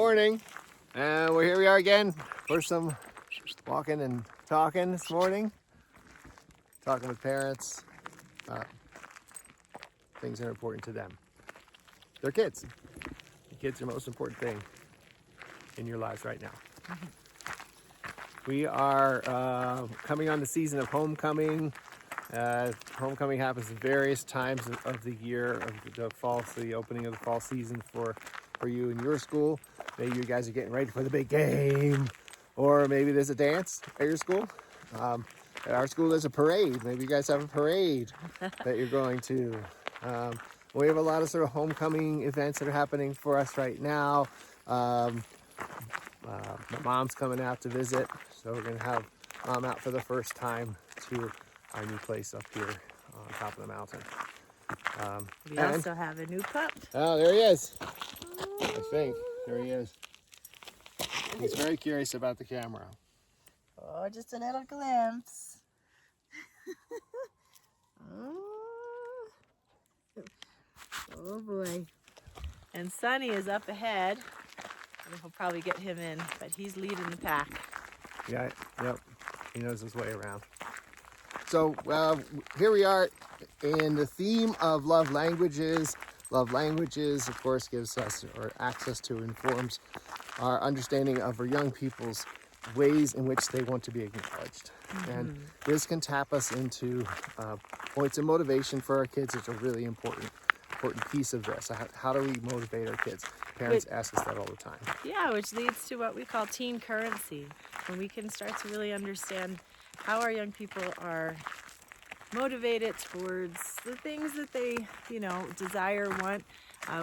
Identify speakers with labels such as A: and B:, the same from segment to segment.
A: morning. Here we are again for some walking and talking this morning. Talking with parents, things that are important to them. Their kids. The kids are the most important thing in your lives right now. We are coming on the season of homecoming. Homecoming happens at various times of the year of the fall, so the opening of the fall season for you and your school. Maybe you guys are getting ready for the big game, or maybe there's a dance at your school. At our school there's a parade. Maybe you guys have a parade that you're going to. We have a lot of sort of homecoming events that are happening for us right now. My mom's coming out to visit, so we're going to have mom out for the first time to our new place up here on top of the mountain.
B: We also have a new pup.
A: Oh, there he is. I think. There he is. He's very curious about the camera.
B: Oh, just a little glimpse. Oh boy. And Sonny is up ahead. We'll probably get him in, but he's leading the pack.
A: Yeah, yep. He knows his way around. So here we are in the theme of love languages. Love languages, of course, gives us or access to, informs our understanding of our young people's ways in which they want to be acknowledged. And this can tap us into points of motivation for our kids. It's a really important piece of this. How do we motivate our kids? Parents ask us that all the time.
B: Yeah, which leads to what we call teen currency, when we can start to really understand how our young people are motivated towards the things that they, desire, want.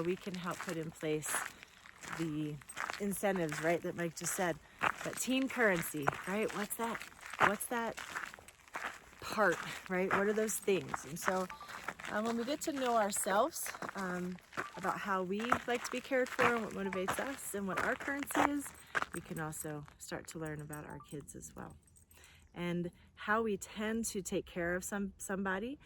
B: We can help put in place the incentives, right, that Mike just said. But teen currency, right? What's that part, right? What are those things? And so when we get to know ourselves about how we like to be cared for and what motivates us and what our currency is, we can also start to learn about our kids as well. And how we tend to take care of somebody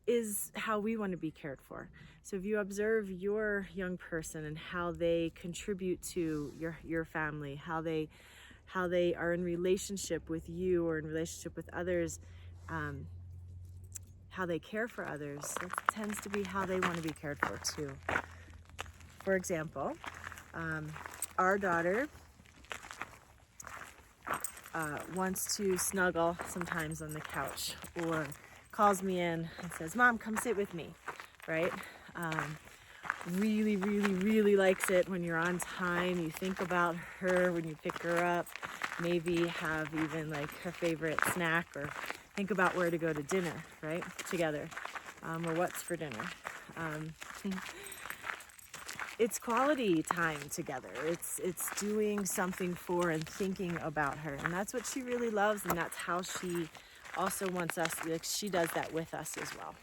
B: is how we want to be cared for. So if you observe your young person and how they contribute to your family, how they are in relationship with you or in relationship with others, how they care for others, that tends to be how they want to be cared for too. For example, our daughter wants to snuggle sometimes on the couch, or calls me in and says, "Mom, come sit with me," right? Really, really, really likes it when you're on time. You think about her when you pick her up, maybe have even like her favorite snack, or think about where to go to dinner, right, together, or what's for dinner. It's quality time together. It's doing something for and thinking about her, and that's what she really loves, and that's how she also wants us. Like, she does that with us as well.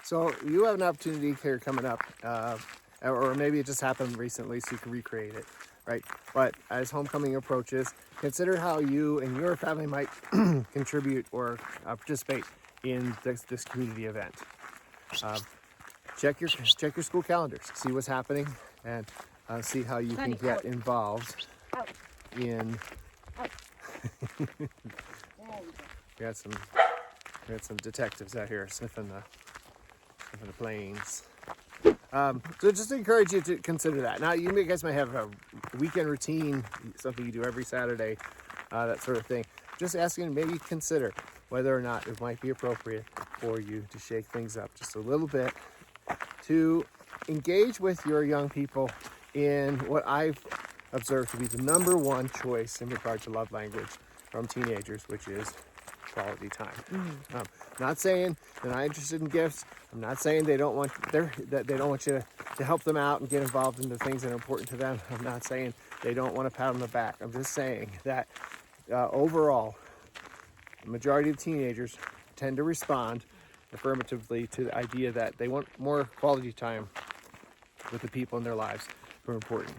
A: So you have an opportunity here coming up, or maybe it just happened recently, so you can recreate it, right? But as homecoming approaches, consider how you and your family might contribute or participate in this community event. Check your school calendars, see what's happening, and see how you can get involved in. We had some detectives out here sniffing the planes. So just to encourage you to consider that. Now, you guys might have a weekend routine, something you do every Saturday, that sort of thing. Just asking, maybe consider whether or not it might be appropriate for you to shake things up just a little bit, to engage with your young people in what I've observed to be the number one choice in regard to love language from teenagers, which is quality time. Not saying they're not interested in gifts. I'm not saying they don't want you to help them out and get involved in the things that are important to them. I'm not saying they don't want to pat on the back. I'm just saying that overall, the majority of teenagers tend to respond affirmatively to the idea that they want more quality time with the people in their lives who are important,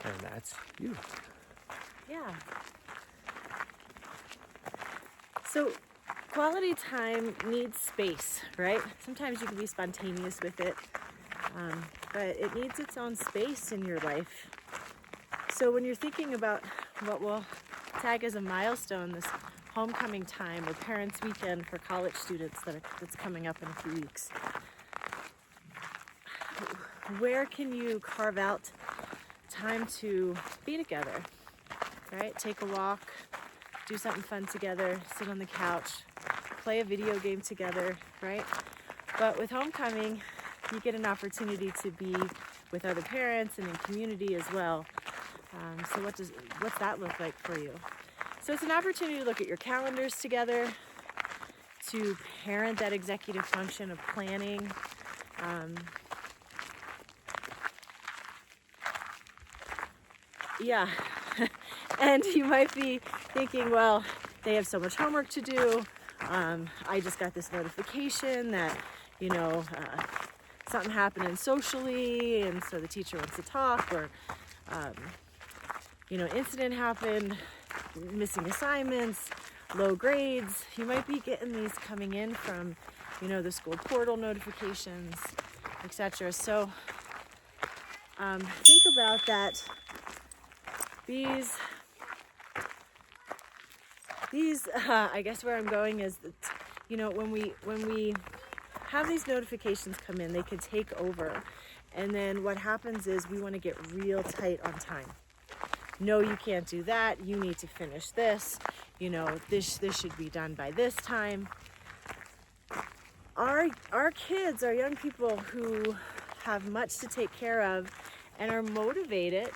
A: and that's you.
B: Yeah. So quality time needs space, right? Sometimes you can be spontaneous with it, but it needs its own space in your life So when you're thinking about what we'll tag as a milestone, this homecoming time or parents' weekend for college students that's coming up in a few weeks, where can you carve out time to be together, right? Take a walk, do something fun together, sit on the couch, play a video game together, right? But with homecoming, you get an opportunity to be with other parents and in community as well. So what's that look like for you? So it's an opportunity to look at your calendars together, to parent that executive function of planning. Yeah, and you might be thinking, well, they have so much homework to do. I just got this notification that, something happening socially, and so the teacher wants to talk, or, incident happened, missing assignments, low grades. You might be getting these coming in from, the school portal notifications, etc. So think about that. These, I guess where I'm going is that, when we have these notifications come in, they can take over. And then what happens is we want to get real tight on time. No, you can't do that. You need to finish this. This should be done by this time. Our kids, our young people who have much to take care of and are motivated,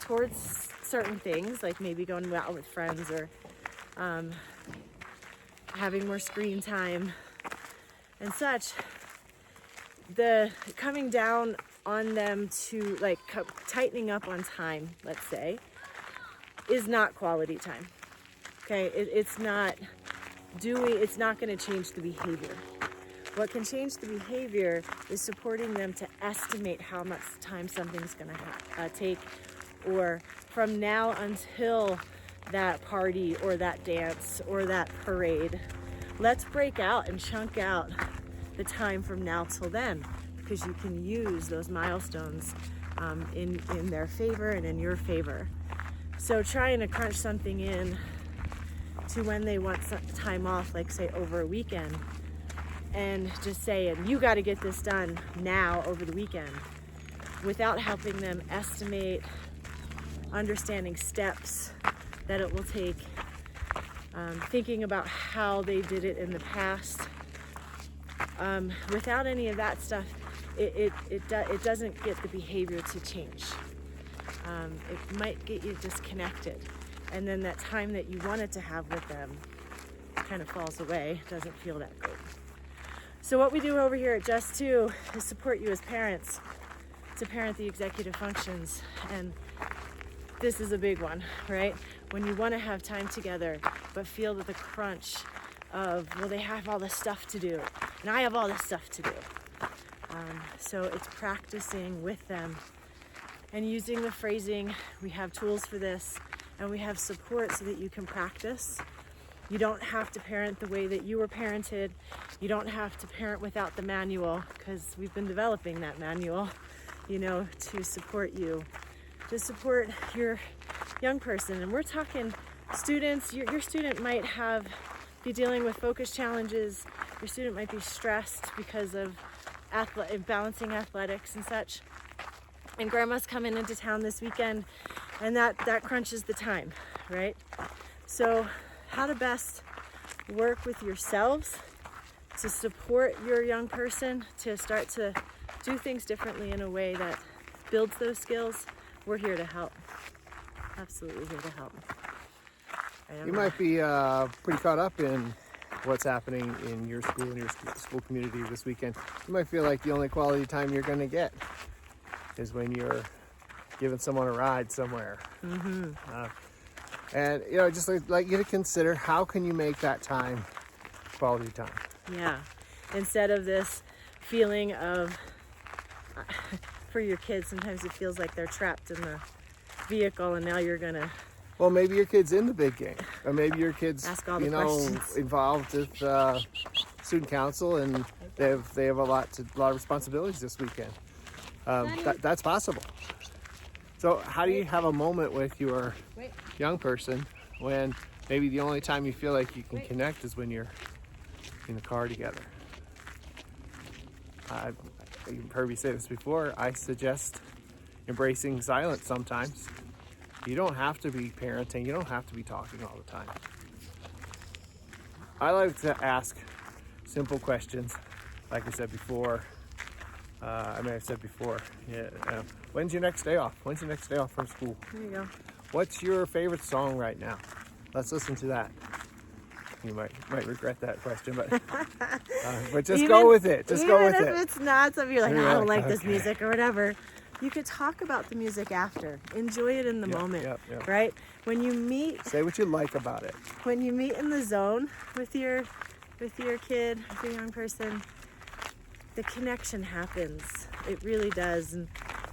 B: towards certain things, like maybe going out with friends or having more screen time and such, the coming down on them to tightening up on time, let's say, is not quality time. Okay, it's not going to change the behavior. What can change the behavior is supporting them to estimate how much time something's going to take, or from now until that party or that dance or that parade. Let's break out and chunk out the time from now till then, because you can use those milestones in their favor and in your favor. So trying to crunch something in to when they want some time off, like say over a weekend, and just saying, you got to get this done now over the weekend, without helping them estimate, understanding steps that it will take, thinking about how they did it in the past. Without any of that stuff, it doesn't get the behavior to change. It might get you disconnected, and then that time that you wanted to have with them kind of falls away, doesn't feel that good. So what we do over here at Just 2 is support you as parents to parent the executive functions. And this is a big one, right? When you want to have time together, but feel that the crunch of, well, they have all this stuff to do, and I have all this stuff to do. So it's practicing with them and using the phrasing. We have tools for this, and we have support so that you can practice. You don't have to parent the way that you were parented. You don't have to parent without the manual, because we've been developing that manual, to support you, to support your young person. And we're talking students. Your student might be dealing with focus challenges. Your student might be stressed because of balancing athletics and such. And grandma's coming into town this weekend, and that crunches the time, right? So how to best work with yourselves to support your young person to start to do things differently in a way that builds those skills. We're here to help. Absolutely here to help.
A: You might be pretty caught up in what's happening in your school and your school community this weekend. You might feel like the only quality time you're going to get is when you're giving someone a ride somewhere. Mm-hmm. And just like you to consider, how can you make that time quality time?
B: Yeah. Instead of this feeling of, for your kids, sometimes it feels like they're trapped in the vehicle, and now you're gonna.
A: Well, maybe your kid's in the big game, or maybe your kid's
B: questions.
A: Involved with student council, and they have a lot of responsibilities this weekend. That's possible. So how do you have a moment with your young person when maybe the only time you feel like you can connect is when you're in the car together? You've heard me say this before. I suggest embracing silence sometimes. You don't have to be parenting. You don't have to be talking all the time. I like to ask simple questions, like I said before. When's your next day off? When's your next day off from school?
B: There you go.
A: What's your favorite song right now? Let's listen to that. You might regret that question, but just go with it. Just go with it.
B: Even if it's not something you're like, I don't like this
A: okay.
B: music or whatever, you could talk about the music after. Enjoy it in the moment, right? When you meet,
A: say what you like about it.
B: When you meet in the zone with your kid, with your young person, the connection happens. It really does. And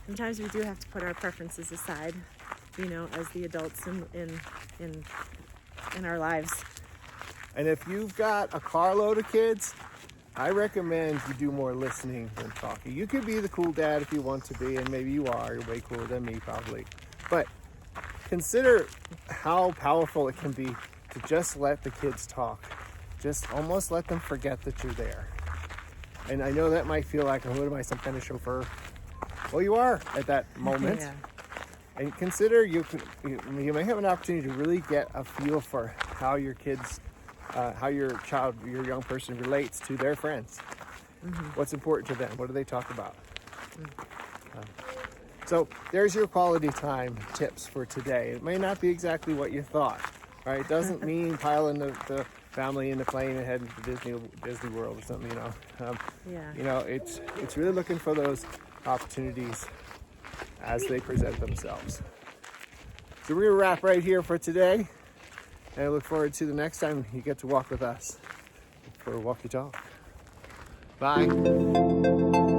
B: sometimes we do have to put our preferences aside, as the adults in our lives.
A: And if you've got a carload of kids, I recommend you do more listening than talking. You could be the cool dad if you want to be, and maybe you are. You're way cooler than me, probably. But consider how powerful it can be to just let the kids talk. Just almost let them forget that you're there. And I know that might feel like, what am I, some kind of chauffeur? Well, you are at that moment.
B: Yeah.
A: And consider you may have an opportunity to really get a feel for how your kids, how your child, your young person relates to their friends. Mm-hmm. What's important to them? What do they talk about? So there's your quality time tips for today. It may not be exactly what you thought, right? It doesn't mean piling the family in the plane and heading to Disney World or something, It's really looking for those opportunities as they present themselves. So we're going to wrap right here for today. And I look forward to the next time you get to walk with us for Walk Your Talk. Bye.